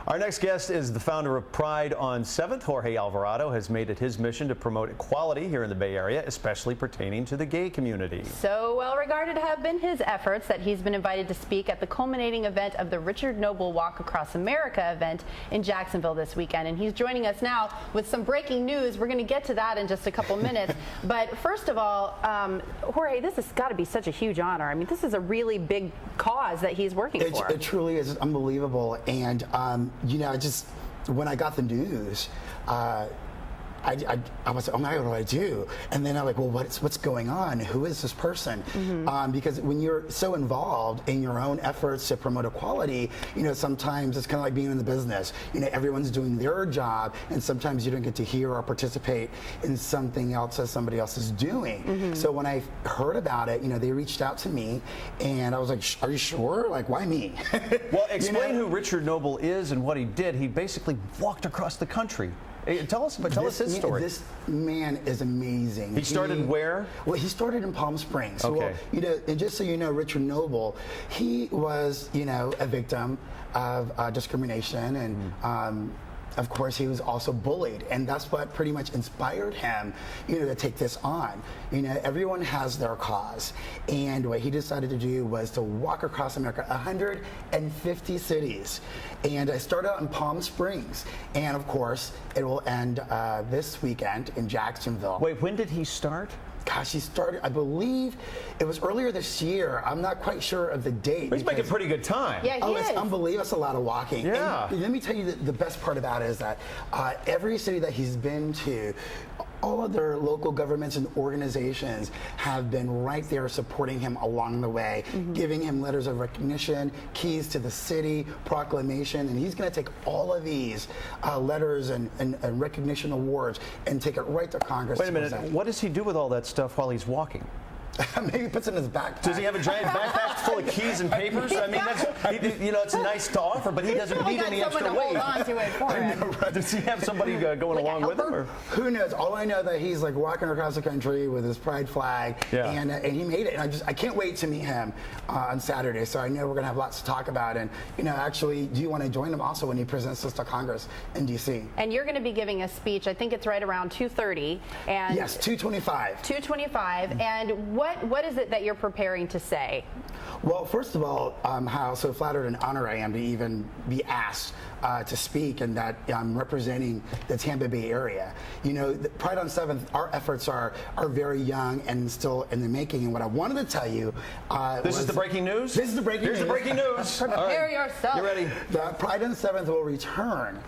Our next guest is the founder of Pride on 7th. Jorge Alvarado has made it his mission to promote equality here in the Bay Area, especially pertaining to the gay community. So well regarded have been his efforts that he's been invited to speak at the culminating event of the Richard Noble Walk Across America event in Jacksonville this weekend. And he's joining us now with some breaking news. We're going to get to that in just a couple minutes. But first of all, Jorge, this has got to be such a huge honor. I mean, this is a really big cause that he's working for. It truly is unbelievable. And, you know, just when I got the news, I was like, oh my God, what do I do? And then I'm like, well, what's going on? Who is this person? Because when you're so involved in your own efforts to promote equality, you know, sometimes it's kind of like being in the business. You know, everyone's doing their job, and sometimes you don't get to hear or participate in something else that somebody else is doing. So when I heard about it, you know, they reached out to me, and I was like, are you sure? Like, why me? Well, explain who Richard Noble is and what he did. He basically walked across the country. Tell us his story. This man is amazing. He started where? Well, he started in Palm Springs. Okay. Well, you know, and just so you know, Richard Noble, he was, you know, a victim of discrimination, and of course, he was also bullied, and that's what pretty much inspired him, you know, to take this on. You know, everyone has their cause, and what he decided to do was to walk across America, 150 cities. And I started out in Palm Springs, and of course, it will end this weekend in Jacksonville. Wait, when did he start? Gosh, he started, I believe, it was earlier this year. I'm not quite sure of the date. He's making pretty good time. Yeah, he is. It's unbelievable. It's a lot of walking. Yeah. And let me tell you the best part about it is that every city that he's been to, all of their local governments and organizations have been right there supporting him along the way, giving him letters of recognition, keys to the city, proclamation, and he's going to take all of these letters and recognition awards and take it right to Congress. Wait a minute, what does he do with all that stuff while he's walking? Maybe he puts it in his backpack. Does he have a giant backpack full of keys and papers? I mean, that's, you know, it's nice to offer, but he doesn't need any extra weight. Hold on to it for him. Does he have somebody going along with him? Or? Who knows? All I know that he's like walking across the country with his pride flag, and he made it. And I can't wait to meet him on Saturday. So I know we're gonna have lots to talk about. And you know, actually, do you want to join him also when he presents this to Congress in D.C.? And you're going to be giving a speech. I think it's right around 2:30. And yes, 2:25. 2:25. And what is it that you're preparing to say? Well, first of all, how so flattered and honored I am to even be asked to speak, and that I'm representing the Tampa Bay area. You know, Pride on 7th, our efforts are very young and still in the making. And what I wanted to tell you this is the breaking news? This is the breaking news. Here's the breaking news. Prepare yourself. You ready? The Pride on 7th will return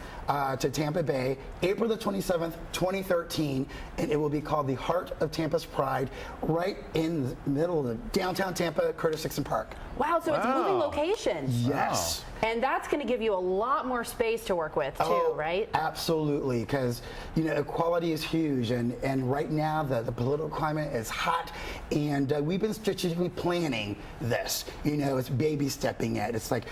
to Tampa Bay April the 27th, 2013, and it will be called the Heart of Tampa's Pride, right in the middle of downtown Tampa, Curtis Dixon Park. Wow, so it's moving locations. Yes. Wow. And that's going to give you a lot more space to work with, too, right? Absolutely, because, you know, equality is huge, and right now the political climate is hot, and we've been strategically planning this. You know, it's baby stepping it. It's like,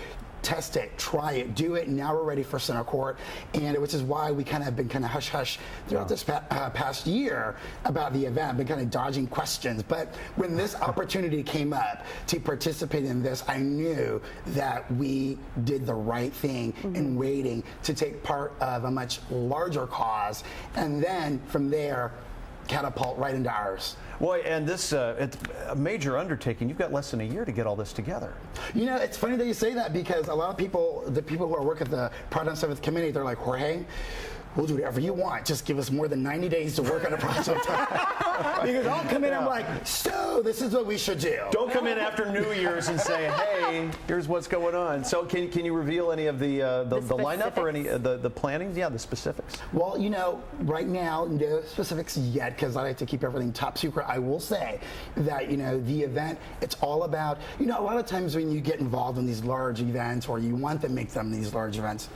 test it, try it, do it, and now we're ready for center court, and which is why we kind of been kind of hush-hush throughout this past year about the event, been kind of dodging questions. But when this opportunity came up to participate in this, I knew that we did the right thing in waiting to take part of a much larger cause, and then from there, catapult right into ours. Boy, and this it's a major undertaking. You've got less than a year to get all this together. You know, it's funny that you say that, because a lot of people, the people who are working at the Pride on 7th committee, they're like, Jorge, we'll do whatever you want. Just give us more than 90 days to work on a project. Because I'll come in and I'm like, so this is what we should do. Don't come in after New Year's and say, hey, here's what's going on. So can you reveal any of the lineup or any the planning? Yeah, the specifics. Well, you know, right now, no specifics yet, because I like to keep everything top secret. I will say that, you know, the event, it's all about, you know, a lot of times when you get involved in these large events, or you want to make them these large events,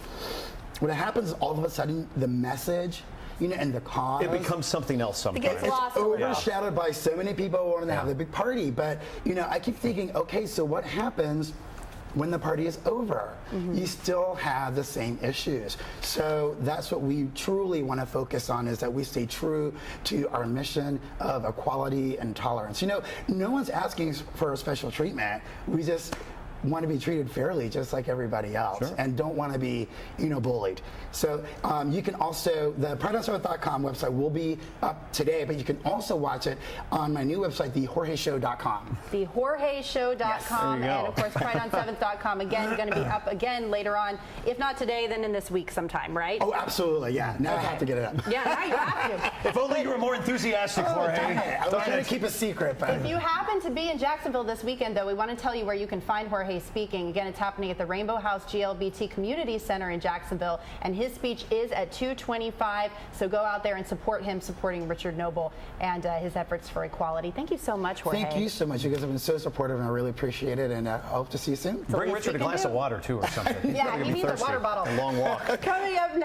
what happens is all of a sudden the message, you know, and the cause, it becomes something else sometimes. It gets lost. It's overshadowed by so many people who want to have the big party. But, you know, I keep thinking, okay, so what happens when the party is over? You still have the same issues. So that's what we truly want to focus on, is that we stay true to our mission of equality and tolerance. You know, no one's asking for a special treatment. We just want to be treated fairly, just like everybody else, Sure. and don't want to be, bullied. So you can also, the PrideOnSeventh.com website will be up today, but you can also watch it on my new website, thejorgeshow.com. TheJorgeShow.com, There you go. and of course PrideOn7th.com. Again, going to be up again later on, if not today, then in this week sometime, right? Oh, absolutely, yeah. Now I have to get it up. Yeah, now you have to. If only you were more enthusiastic, Jorge. Darn it. I was trying to keep a secret, but If you happen to be in Jacksonville this weekend, though, we want to tell you where you can find Jorge speaking. Again, it's happening at the Rainbow House GLBT Community Center in Jacksonville, and his speech is at 2:25. So go out there and support him, supporting Richard Noble and his efforts for equality. Thank you so much, Jorge. thank you so much. You guys have been so supportive, and I really appreciate it, and I hope to see you soon. Bring least Richard we a can glass do. of water, too, or something. He's Yeah, gonna he be needs a thirsty. water bottle. A long walk. Coming up next.